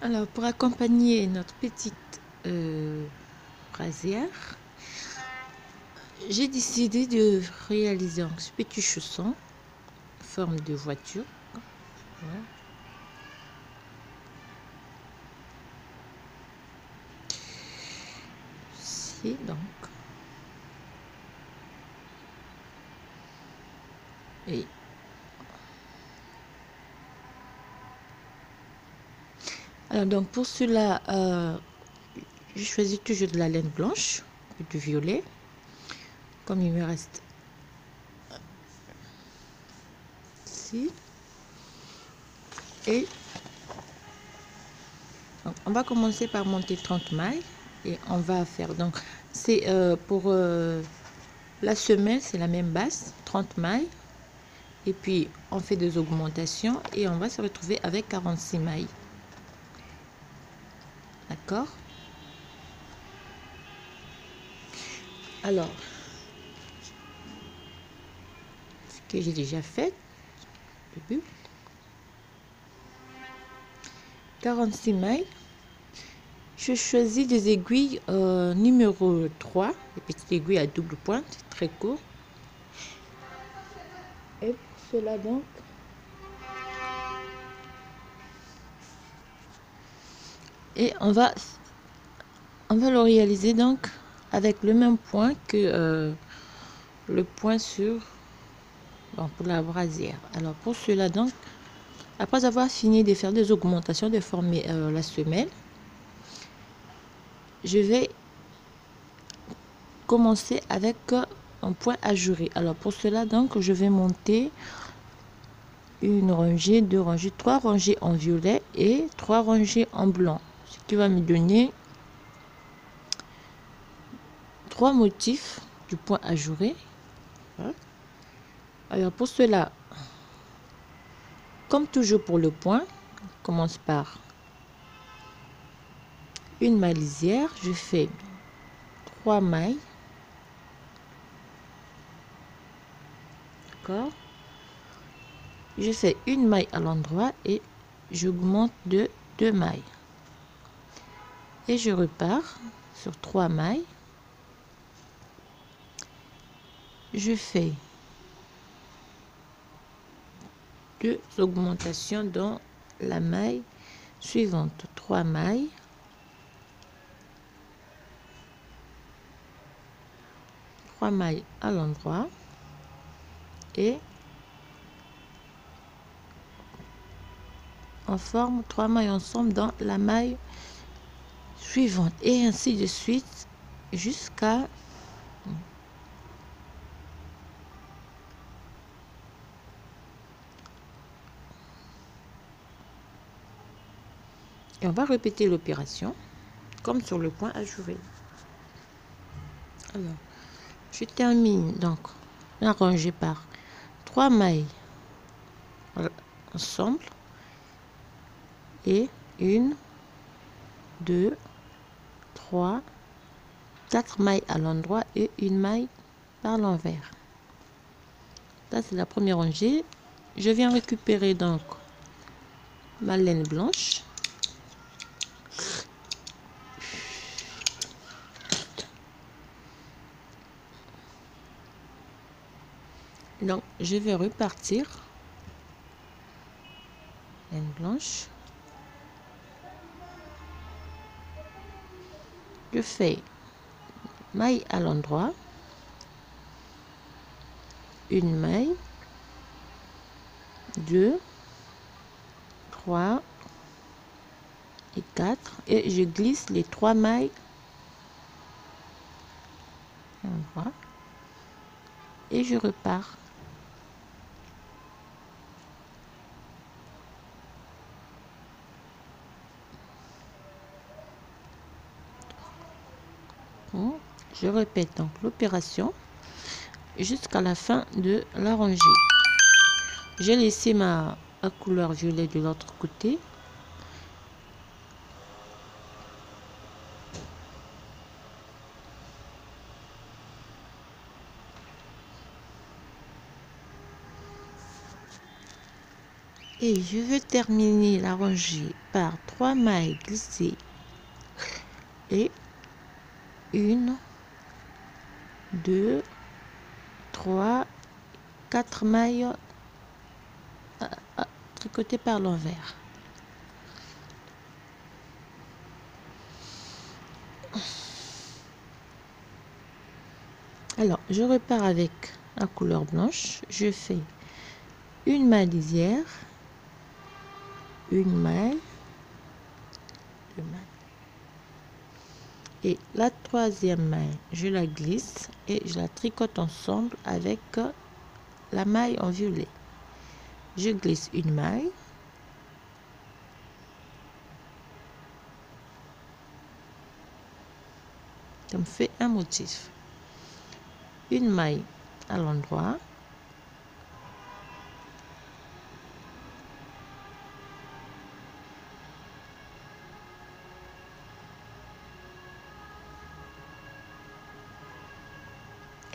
Alors, pour accompagner notre petite brassière, j'ai décidé de réaliser un petit chausson forme de voiture. Voilà. Ici, donc. Et alors, donc, pour cela, je choisis toujours de la laine blanche et du violet. Comme il me reste ici. Et donc, on va commencer par monter 30 mailles. Et on va faire, donc, c'est pour la semelle, c'est la même base, 30 mailles. Et puis, on fait des augmentations et on va se retrouver avec 46 mailles. D'accord? Alors, ce que j'ai déjà fait, au début, 46 mailles. Je choisis des aiguilles numéro 3, des petites aiguilles à double pointe, très court. Et pour cela, donc, et on va le réaliser donc avec le même point que le point sur pour la brasière. Alors pour cela, donc, après avoir fini de faire des augmentations, de former la semelle, je vais commencer avec un point ajouré. Alors pour cela, donc, je vais monter une rangée, deux rangées, trois rangées en violet et trois rangées en blanc, ce qui va me donner trois motifs du point ajouré. Alors pour cela, comme toujours pour le point, on commence par une maille lisière, je fais 3 mailles, d'accord, je fais une maille à l'endroit et j'augmente de 2 mailles et je repars sur 3 mailles, je fais 2 augmentations dans la maille suivante, 3 mailles, à l'endroit et on forme 3 mailles ensemble dans la maille suivante et ainsi de suite jusqu'à et on va répéter l'opération comme sur le point ajouré. Alors, je termine donc la rangée par 3 mailles ensemble et 1, 2, 3, 4 mailles à l'endroit et une maille par l'envers. Ça c'est la première rangée. Je viens récupérer donc ma laine blanche. Donc je vais repartir laine blanche. Je fais maille à l'endroit, une maille, 2, 3 et 4 et je glisse les 3 mailles à l'endroit et je repars. Je répète donc l'opération jusqu'à la fin de la rangée. J'ai laissé ma couleur violet de l'autre côté. Et je vais terminer la rangée par 3 mailles glissées et 1, 2, 3, 4 mailles tricotées par l'envers. Alors, je repars avec la couleur blanche. Je fais une maille lisière, une maille, deux mailles. Et la troisième maille, je la glisse et je la tricote ensemble avec la maille en violet. Je glisse une maille, ça me fait un motif. Une maille à l'endroit,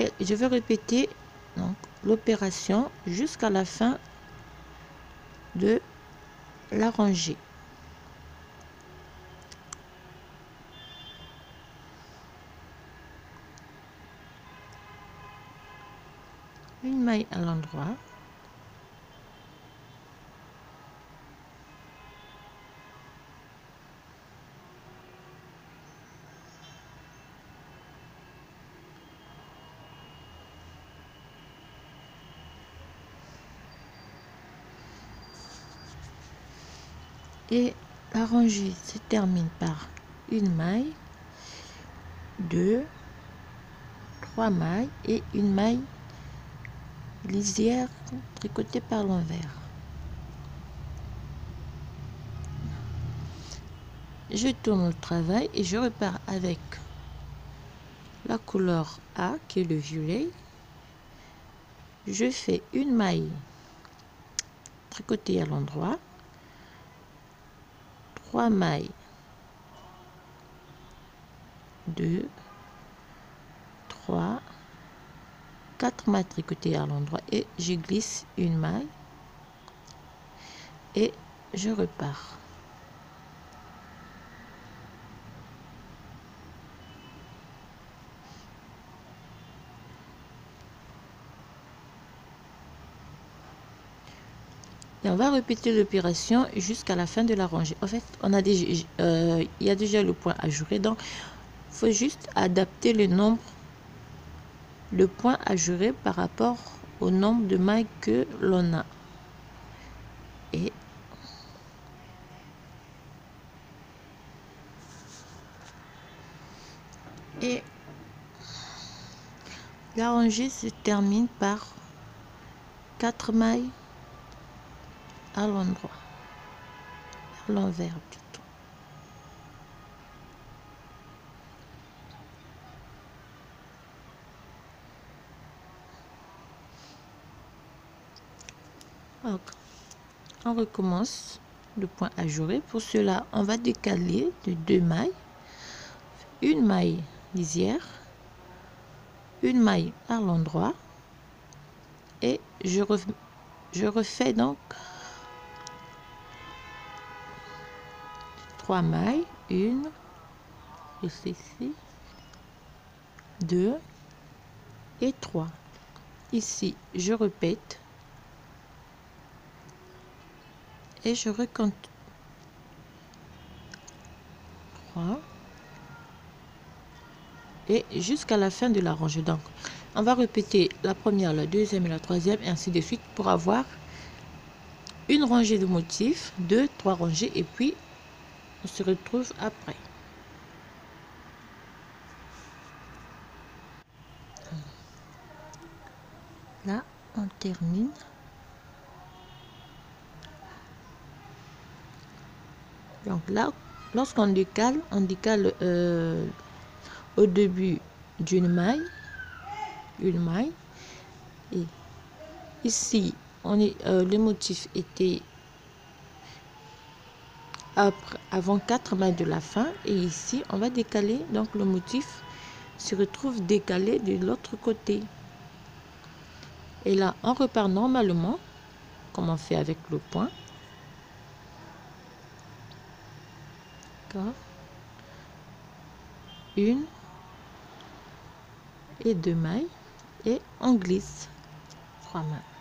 et je vais répéter donc l'opération jusqu'à la fin de la rangée. Une maille à l'endroit, et la rangée se termine par une maille, 2, 3 mailles et une maille lisière tricotée par l'envers. Je tourne le travail et je repars avec la couleur A qui est le violet. Je fais une maille tricotée à l'endroit, 3 mailles, 2, 3, 4 mailles tricotées à l'endroit et je glisse une maille et je repars. Et on va répéter l'opération jusqu'à la fin de la rangée. En fait, on a déjà, il y a déjà le point ajouré, donc il faut juste adapter le point ajouré par rapport au nombre de mailles que l'on a. Et la rangée se termine par 4 mailles à l'endroit, à l'envers plutôt. Donc, on recommence le point ajouré. Pour cela, on va décaler de 2 mailles, une maille lisière, une maille à l'endroit et je refais donc 3 mailles, une ici, 2 et 3. Ici, je répète et je recompte 3 et jusqu'à la fin de la rangée. Donc, on va répéter la première, la deuxième et la troisième et ainsi de suite pour avoir une rangée de motifs, 2, 3 rangées et puis on se retrouve après. Là, on termine. Donc là, lorsqu'on décale, on décale au début d'une maille, une maille. Et ici, le motif était avant 4 mailles de la fin. Et ici, on va décaler. Donc le motif se retrouve décalé de l'autre côté. Et là, on repart normalement, comme on fait avec le point. D'accord. Une et deux mailles et on glisse 3 mailles.